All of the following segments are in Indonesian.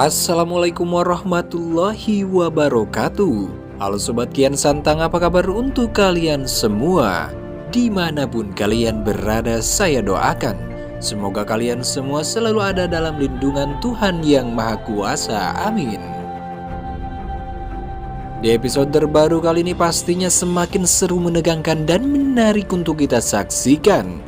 Assalamualaikum warahmatullahi wabarakatuh. Halo Sobat Kian Santang, apa kabar untuk kalian semua? Dimanapun kalian berada, saya doakan semoga kalian semua selalu ada dalam lindungan Tuhan Yang Maha Kuasa. Amin. Di episode terbaru kali ini pastinya semakin seru, menegangkan, dan menarik untuk kita saksikan.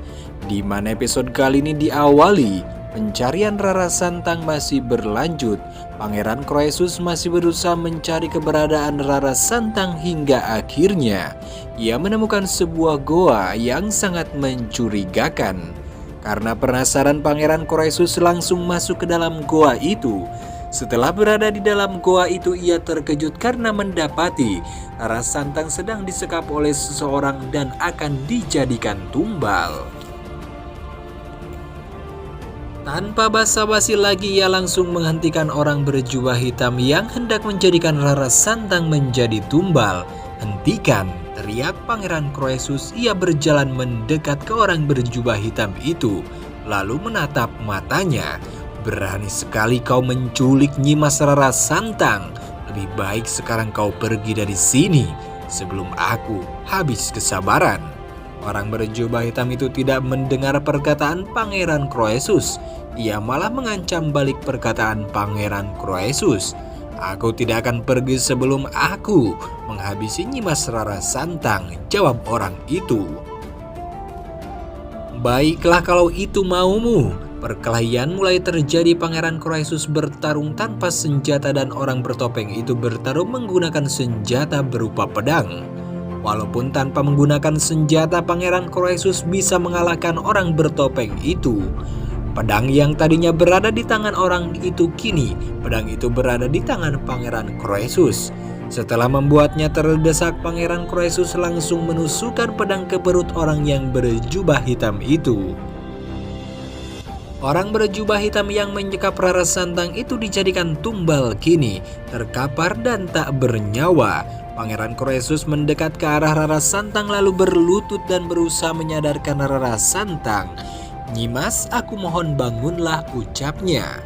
Di mana episode kali ini diawali pencarian Rara Santang masih berlanjut. Pangeran Croesus masih berusaha mencari keberadaan Rara Santang hingga akhirnya ia menemukan sebuah goa yang sangat mencurigakan. Karena penasaran, Pangeran Croesus langsung masuk ke dalam goa itu. Setelah berada di dalam goa itu, ia terkejut karena mendapati Rara Santang sedang disekap oleh seseorang dan akan dijadikan tumbal. Tanpa basa-basi lagi, ia langsung menghentikan orang berjubah hitam yang hendak menjadikan Rara Santang menjadi tumbal. "Hentikan!" teriak Pangeran Croesus. Ia berjalan mendekat ke orang berjubah hitam itu, lalu menatap matanya. "Berani sekali kau menculik Nyimas Rara Santang. Lebih baik sekarang kau pergi dari sini sebelum aku habis kesabaran." Orang berjubah hitam itu tidak mendengar perkataan Pangeran Croesus. Ia malah mengancam balik perkataan Pangeran Croesus. "Aku tidak akan pergi sebelum aku menghabisi Nyimas Rara Santang," jawab orang itu. "Baiklah kalau itu maumu." Perkelahian mulai terjadi. Pangeran Croesus bertarung tanpa senjata dan orang bertopeng itu bertarung menggunakan senjata berupa pedang. Walaupun tanpa menggunakan senjata, Pangeran Croesus bisa mengalahkan orang bertopeng itu. Pedang yang tadinya berada di tangan orang itu, kini pedang itu berada di tangan Pangeran Croesus. Setelah membuatnya terdesak, Pangeran Croesus langsung menusukkan pedang ke perut orang yang berjubah hitam itu. Orang berjubah hitam yang menyekap Rara Santang itu dijadikan tumbal, kini terkapar dan tak bernyawa. Pangeran Croesus mendekat ke arah Rara Santang lalu berlutut dan berusaha menyadarkan Rara Santang. "Nyimas, aku mohon bangunlah," ucapnya.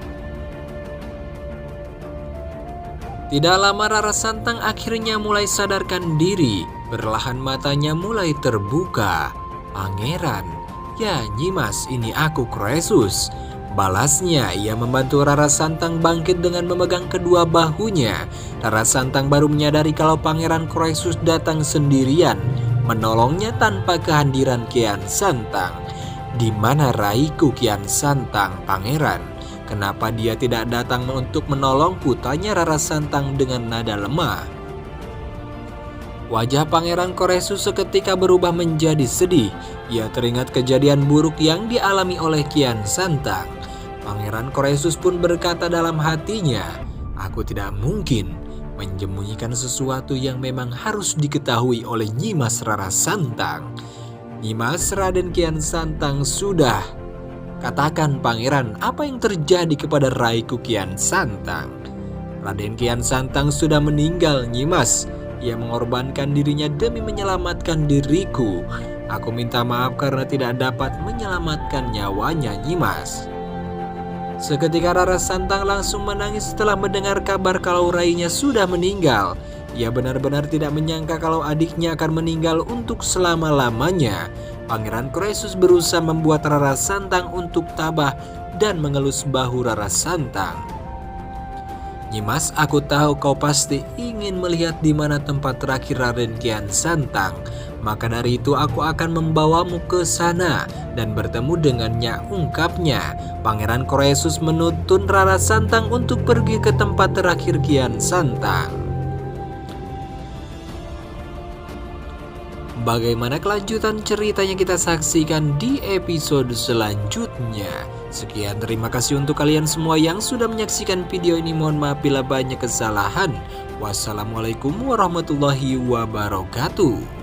Tidak lama Rara Santang akhirnya mulai sadarkan diri. Perlahan matanya mulai terbuka. "Pangeran, ya Nyimas, ini aku Croesus," balasnya. Ia membantu Rara Santang bangkit dengan memegang kedua bahunya. Rara Santang baru menyadari kalau Pangeran Croesus datang sendirian, menolongnya tanpa kehadiran Kian Santang. "Di mana raiku Kian Santang, Pangeran? Kenapa dia tidak datang untuk menolongku?" tanya Rara Santang dengan nada lemah. Wajah Pangeran Croesus seketika berubah menjadi sedih. Ia teringat kejadian buruk yang dialami oleh Kian Santang. Pangeran Croesus pun berkata dalam hatinya, "Aku tidak mungkin menyembunyikan sesuatu yang memang harus diketahui oleh Nyimas Rara Santang." "Nyimas, Raden Kian Santang sudah." "Katakan Pangeran, apa yang terjadi kepada raiku Kian Santang?" "Raden Kian Santang sudah meninggal, Nyimas. Ia mengorbankan dirinya demi menyelamatkan diriku. Aku minta maaf karena tidak dapat menyelamatkan nyawanya, Nyimas." Seketika Rara Santang langsung menangis setelah mendengar kabar kalau rainya sudah meninggal. Ia benar-benar tidak menyangka kalau adiknya akan meninggal untuk selama-lamanya. Pangeran Croesus berusaha membuat Rara Santang untuk tabah dan mengelus bahu Rara Santang. "Nyimas, aku tahu kau pasti ingin melihat di mana tempat terakhir Raden Kian Santang. Maka dari itu aku akan membawamu ke sana dan bertemu dengannya," ungkapnya. Pangeran Croesus menuntun Rara Santang untuk pergi ke tempat terakhir Kian Santang. Bagaimana kelanjutan ceritanya kita saksikan di episode selanjutnya. Sekian, terima kasih untuk kalian semua yang sudah menyaksikan video ini. Mohon maaf bila banyak kesalahan. Wassalamualaikum warahmatullahi wabarakatuh.